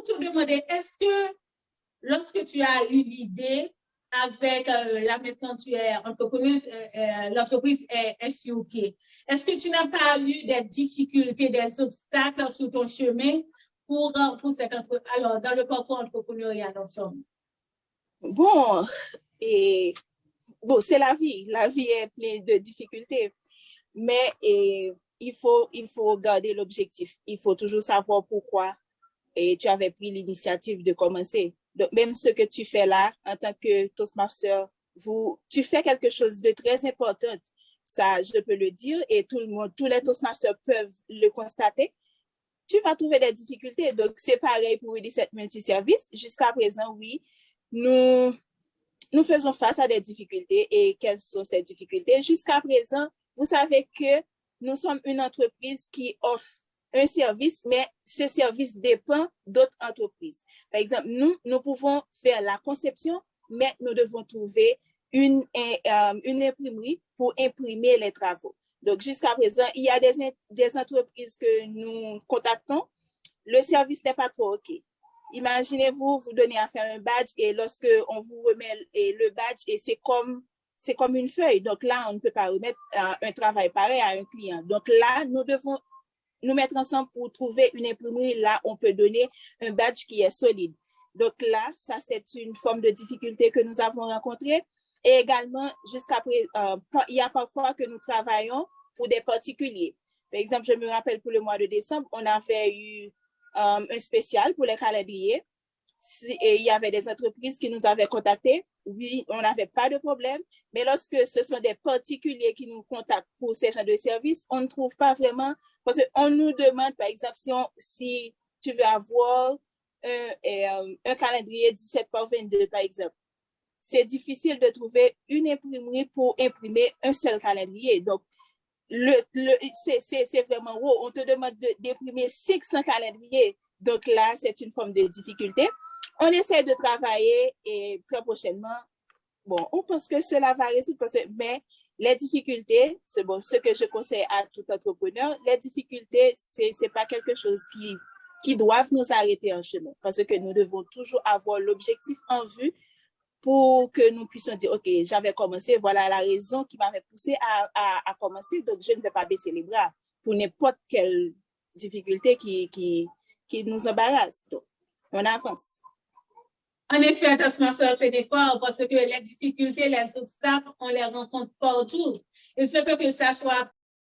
pour te demander, est-ce que lorsque tu as eu l'idée avec, là maintenant tu es entrepreneur, l'entreprise est SUK, est-ce que tu n'as pas eu des difficultés, des obstacles sur ton chemin pour cette entreprise, alors dans le parcours entrepreneurial ensemble? Bon, c'est la vie. La vie est pleine de difficultés. Mais il faut garder l'objectif. Il faut toujours savoir pourquoi tu avais pris l'initiative de commencer. Donc, même ce que tu fais là, en tant que Toastmaster, tu fais quelque chose de très important. Ça, je peux le dire, et tous les Toastmasters peuvent le constater. Tu vas trouver des difficultés. Donc, c'est pareil pour UD7 Multiservice. Jusqu'à présent, oui, nous faisons face à des difficultés. Et quelles sont ces difficultés? Jusqu'à présent, vous savez que nous sommes une entreprise qui offre un service, mais ce service dépend d'autres entreprises. Par exemple, nous pouvons faire la conception, mais nous devons trouver une imprimerie pour imprimer les travaux. Donc, jusqu'à présent, il y a des entreprises que nous contactons. Le service n'est pas trop OK. Imaginez-vous, vous donnez à faire un badge et lorsque on vous remet le badge, et c'est comme une feuille. Donc là, on ne peut pas remettre un travail pareil à un client. Donc là, nous devons nous mettre ensemble pour trouver une imprimerie. Là, on peut donner un badge qui est solide. Donc là, ça, c'est une forme de difficulté que nous avons rencontrée. Et également, jusqu'à présent, il y a parfois que nous travaillons pour des particuliers. Par exemple, je me rappelle pour le mois de décembre, on avait eu un spécial pour les calendriers. Et il y avait des entreprises qui nous avaient contactés. Oui, on n'avait pas de problème. Mais lorsque ce sont des particuliers qui nous contactent pour ces genres de services, on ne trouve pas vraiment. Parce qu'on nous demande, par exemple, si tu veux avoir un calendrier 17 par 22, par exemple, c'est difficile de trouver une imprimerie pour imprimer un seul calendrier. Donc, c'est vraiment haut. On te demande d'imprimer 600 calendriers. Donc là, c'est une forme de difficulté. On essaie de travailler et très prochainement, bon, on pense que cela va réussir, mais les difficultés, c'est bon, ce que je conseille à tout entrepreneur, les difficultés, c'est pas quelque chose qui doivent nous arrêter en chemin, parce que nous devons toujours avoir l'objectif en vue pour que nous puissions dire, OK, j'avais commencé, voilà la raison qui m'avait poussé à commencer, donc je ne vais pas baisser les bras pour n'importe quelle difficulté qui nous embarrasse. Donc, on avance. En effet, Toastmaster fait des efforts parce que les difficultés, les obstacles, on les rencontre partout. Il se peut que ça soit